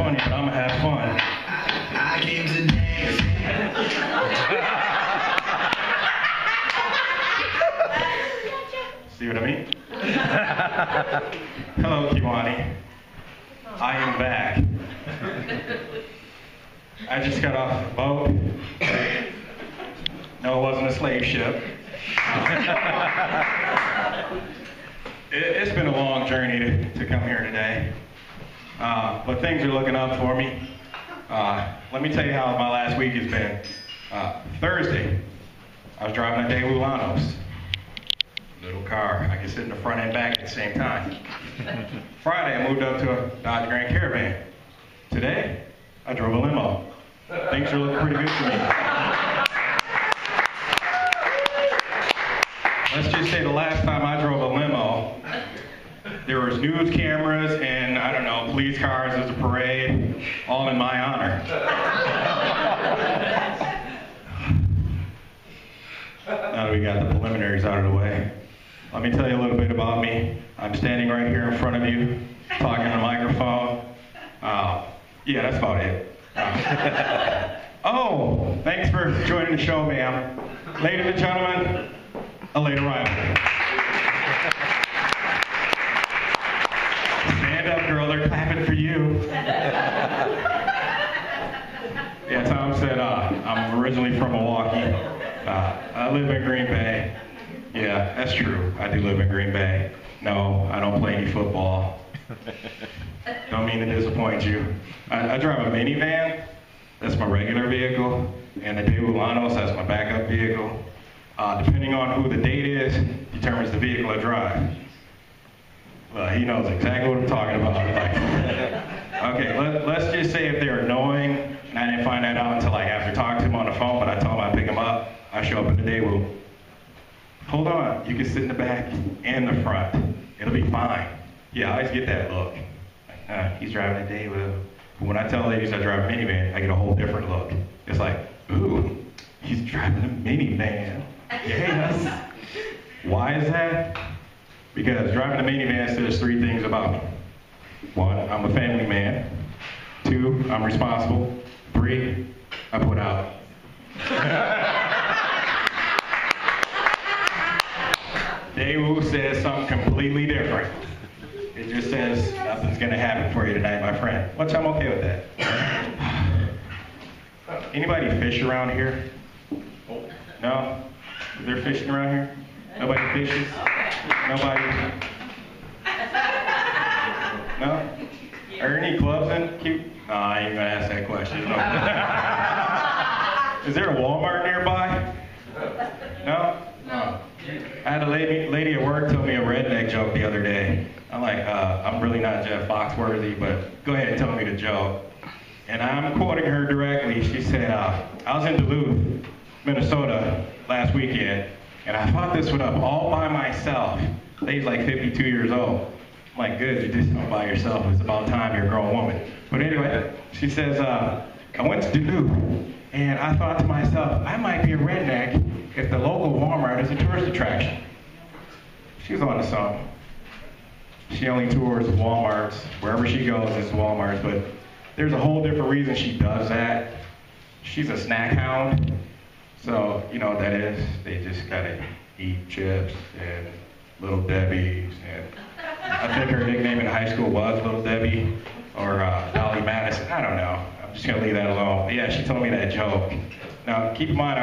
funny, but I'm gonna have fun. I came to dance. See what I mean? Hello, Kewaunee. I am back. I just got off the boat. No, it wasn't a slave ship. It's been a long journey to come here today. But things are looking up for me. Let me tell you how my last week has been. Thursday, I was driving a Kewaunee. Little car. I could sit in the front and back at the same time. Friday, I moved up to a Dodge Grand Caravan. Today, I drove a limo. Things are looking pretty good for me. Let's just say the last time I drove a limo, there was news cameras and, I don't know, police cars as a parade, all in my honor. Now that we got the preliminaries out of the way, let me tell you a little bit about me. I'm standing right here in front of you, talking on a microphone. Yeah, that's about it. Oh, thanks for joining the show, ma'am. Ladies and gentlemen, a late arrival. Stand up, girl, they're clapping for you. Yeah, Tom said I'm originally from Milwaukee. I live in Green Bay. Yeah, that's true. I do live in Green Bay. No, I don't play any football. Don't mean to disappoint you. I drive a minivan. That's my regular vehicle. And the Kewaunee, that's my backup vehicle. Depending on who the date is, determines the vehicle I drive. Well, he knows exactly what I'm talking about. Okay, let's just say if they're annoying, and I didn't find that out until after talking to him on the phone, but I told him I'd pick him up. I show up in the Daewoo. Hold on, you can sit in the back and the front. It'll be fine. Yeah, I always get that look. He's driving a Daewoo. But when I tell ladies I drive a minivan, I get a whole different look. It's like, ooh, he's driving a minivan. Yes. Why is that? Because driving a minivan says three things about me. One, I'm a family man. Two, I'm responsible. Three, I put out. Daewoo says something completely different. It just says nothing's gonna happen for you tonight, my friend. Which I'm okay with that. Anybody fish around here? No? Is there fishing around here? Nobody fishes? Nobody? No? Are there any clubs in? No, I ain't gonna ask that question. No. Is there a Walmart nearby? No? No. I had a lady at work tell me a redneck joke the other day. I'm like, I'm really not Jeff Foxworthy, but go ahead and tell me the joke. And I'm quoting her directly. She said, I was in Duluth, Minnesota last weekend, and I thought this one up all by myself. Lady's like 52 years old. I'm like, good, you just don't by yourself. It's about time you're a grown woman. But anyway, she says, I went to Duluth, and I thought to myself, I might be a redneck if the local Walmart is a tourist attraction. She was on to something. She only tours Walmarts. Wherever she goes, it's Walmarts. But there's a whole different reason she does that. She's a snack hound. So, you know what that is? They just gotta eat chips and Little Debbie's. And I think her nickname in high school was Little Debbie or Dolly Madison. I don't know. I'm just gonna leave that alone. But yeah, she told me that joke. Now, keep in mind,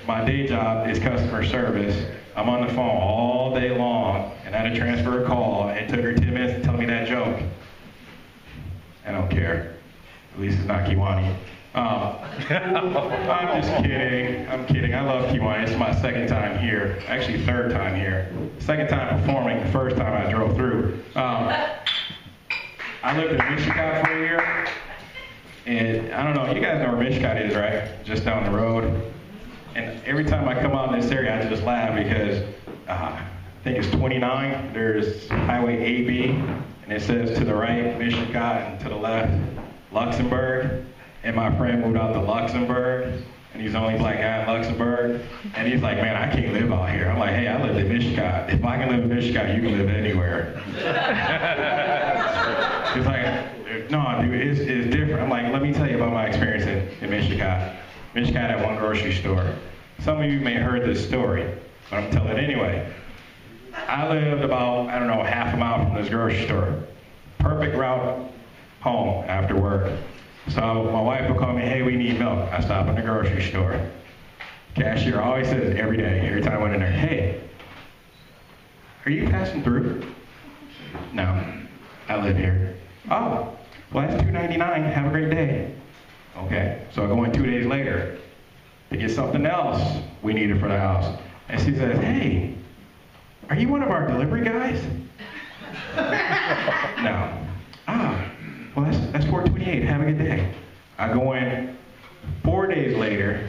my day job is customer service. I'm on the phone all day long, and I had to transfer a call, and it took her 10 minutes to tell me that joke. I don't care. At least it's not Kewaunee. I'm just kidding. I'm kidding. I love Kewaunee. It's my second time here. Actually, third time here. Second time performing. The first time I drove through. I lived in Michigan for a year. And I don't know, you guys know where Michigan is, right? Just down the road. And every time I come out in this area, I just laugh because I think it's 29. There's Highway AB, and it says to the right, Michigan, and to the left, Luxembourg. And my friend moved out to Luxembourg, and he's the only black guy in Luxembourg. And he's like, man, I can't live out here. I'm like, hey, I lived in Michigan. If I can live in Michigan, you can live anywhere. It's like, no, dude, it's different. I'm like, let me tell you about my experience in Michigan. Michigan had one grocery store. Some of you may have heard this story, but I'm telling it anyway. I lived about, I don't know, half a mile from this grocery store. Perfect route home after work. So my wife would call me, hey, we need milk. I stop in the grocery store. Cashier always says every day, every time I went in there, hey, are you passing through? No, I live here. Oh, well, that's $2.99. Have a great day. Okay, so I go in 2 days later to get something else we needed for the house. And she says, hey, are you one of our delivery guys? No. Ah, well, that's $4.28. Have a good day. I go in 4 days later,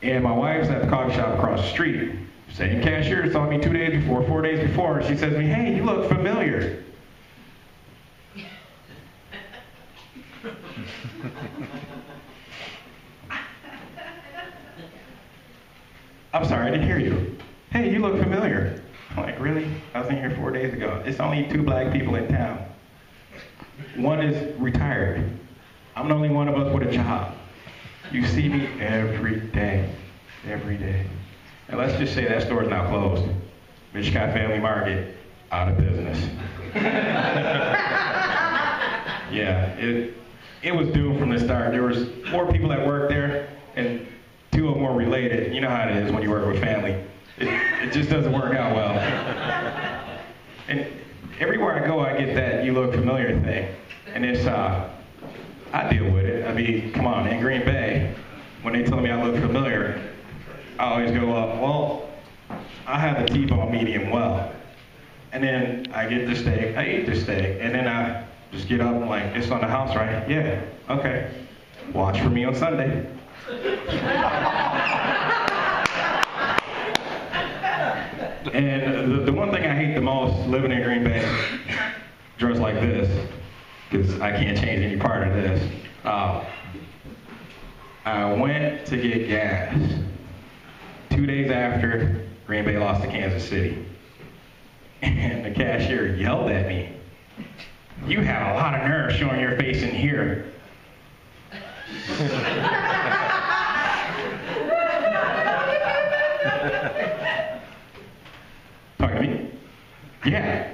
and my wife's at the coffee shop across the street. Same cashier saw me 2 days before, 4 days before. And she says to me, hey, you look familiar. I'm sorry, I didn't hear you. Hey, you look familiar. I'm like, really? I was in here 4 days ago. It's only 2 black people in town. One is retired. I'm the only one of us with a job. You see me every day. Every day. And let's just say that store's now closed. Michigan Family Market, out of business. Yeah, it was doomed from the start. There was 4 people that worked there, and 2 of them were related. You know how it is when you work with family. It just doesn't work out well. And everywhere I go, I get that you look familiar thing. And it's, I deal with it. I mean, come on, in Green Bay, when they tell me I look familiar, I always go, well, I have the T-bone medium well. And then I get the steak, I eat the steak, and then I just get up and like, it's on the house, right? Yeah, okay. Watch for me on Sunday. And the one thing I hate the most living in Green Bay, dressed like this, because I can't change any part of this. I went to get gas 2 days after Green Bay lost to Kansas City. And the cashier yelled at me, you have a lot of nerve showing your face in here. Talking to me? Yeah.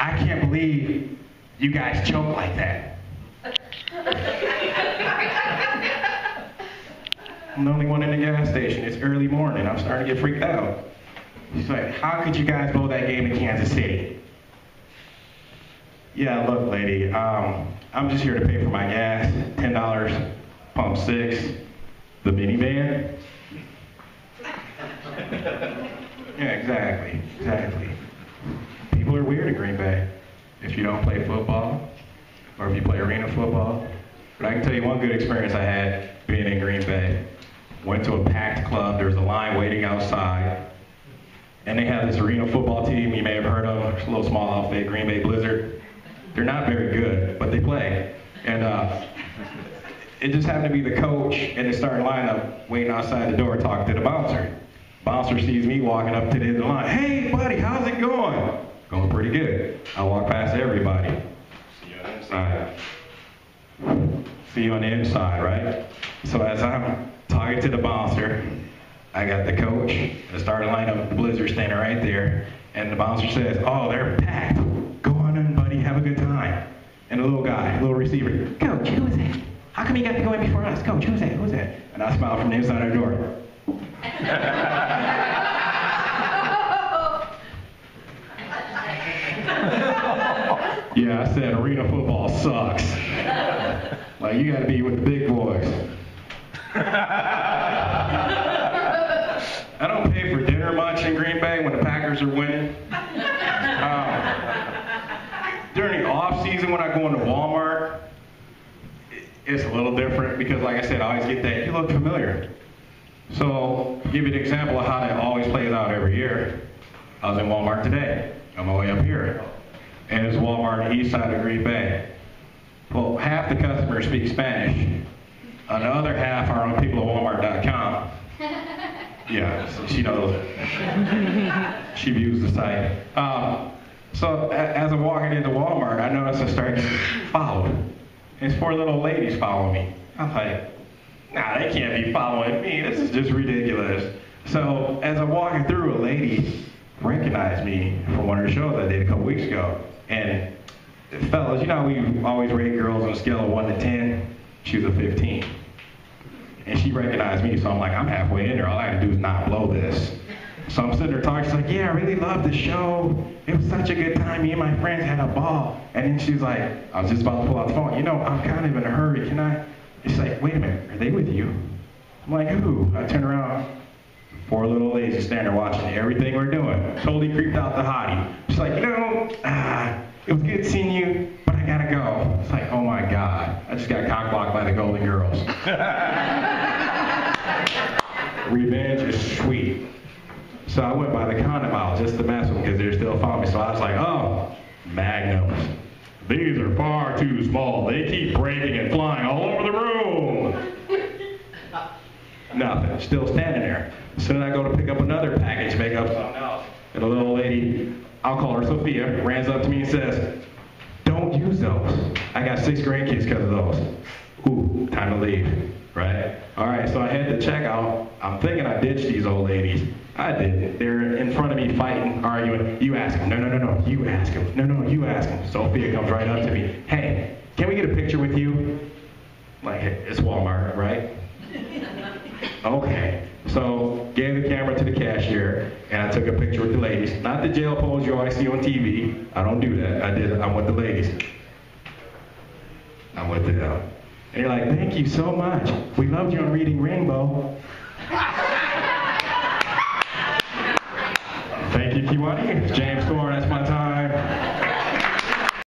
I can't believe you guys choke like that. I'm the only one in the gas station. It's early morning. I'm starting to get freaked out. He's like, how could you guys blow that game in Kansas City? Yeah, look, lady, I'm just here to pay for my gas. $10, pump 6, the minivan. Yeah, exactly. People are weird in Green Bay. If you don't play football, or if you play arena football. But I can tell you one good experience I had being in Green Bay. Went to a packed club. There was a line waiting outside. And they have this arena football team you may have heard of. It's a little small outfit, Green Bay Blizzard. They're not very good, but they play. And it just happened to be the coach and the starting lineup waiting outside the door talking to the bouncer. Bouncer sees me walking up to the end of the line. Hey, buddy, how's it going? Going pretty good. I walk past everybody. See you on the inside. See you on the inside, right? So as I'm talking to the bouncer, I got the coach, the starting lineup, the Blizzard standing right there, and the bouncer says, oh, they're packed. Go on in, buddy, have a good time. And the little guy, little receiver, Coach, who is that? How come he got to go in before us? Coach, who's that? Who's that? And I smiled from the inside of the door. Yeah, I said arena football sucks. Like, you gotta be with the big boys. I don't pay for dinner much in Green Bay when the Packers are winning. During the off season when I go into Walmart, it's a little different because, like I said, I always get that, you look familiar. So, to give you an example of how that always plays out every year, I was in Walmart today, on my way up here. And it's Walmart on the east side of Green Bay. Well, half the customers speak Spanish. And the other half are on people at Walmart.com. Yeah, so she knows. She views the site. So as I'm walking into Walmart, I notice I start getting followed. It's 4 little ladies following me. I'm like, nah, they can't be following me. This is just ridiculous. So as I'm walking through, a lady recognized me from one of the shows I did a couple weeks ago. And fellas, you know how we always rate girls on a scale of 1 to 10? She was a 15. And she recognized me, so I'm like, I'm halfway in there. All I have to do is not blow this. So I'm sitting there talking. She's like, yeah, I really loved the show. It was such a good time. Me and my friends had a ball. And then she's like, I was just about to pull out the phone. You know, I'm kind of in a hurry. Can I? She's like, wait a minute. Are they with you? I'm like, who? I turn around. 4 little ladies standing there watching everything we're doing. Totally creeped out the hottie. She's like, you know, it was good seeing you, but I gotta go. It's like, oh my God. I just got cock-blocked by the Golden Girls. Revenge is sweet. So I went by the condom aisle just to mess with them because they're still following me. So I was like, oh, magnums. These are far too small. They keep breaking and flying all over the room. Nothing. Still standing there. So then I go to pick up another package, make up something else. And a little lady, I'll call her Sophia, runs up to me and says, don't use those. I got 6 grandkids because of those. Ooh, time to leave, right? All right, so I head to checkout. I'm thinking I ditched these old ladies. I didn't. They're in front of me fighting, arguing. You ask them. No. You ask them. No, you ask them. Sophia comes right up to me. Hey, can we get a picture with you? Like, it's Walmart, right? Okay. So, gave the camera to the cashier, and I took a picture with the ladies. Not the jail pose you always see on TV. I don't do that. I'm with the ladies. I'm with them. And you're like, thank you so much. We loved you on Reading Rainbow. Thank you, Kewaunee. James Thorn, that's my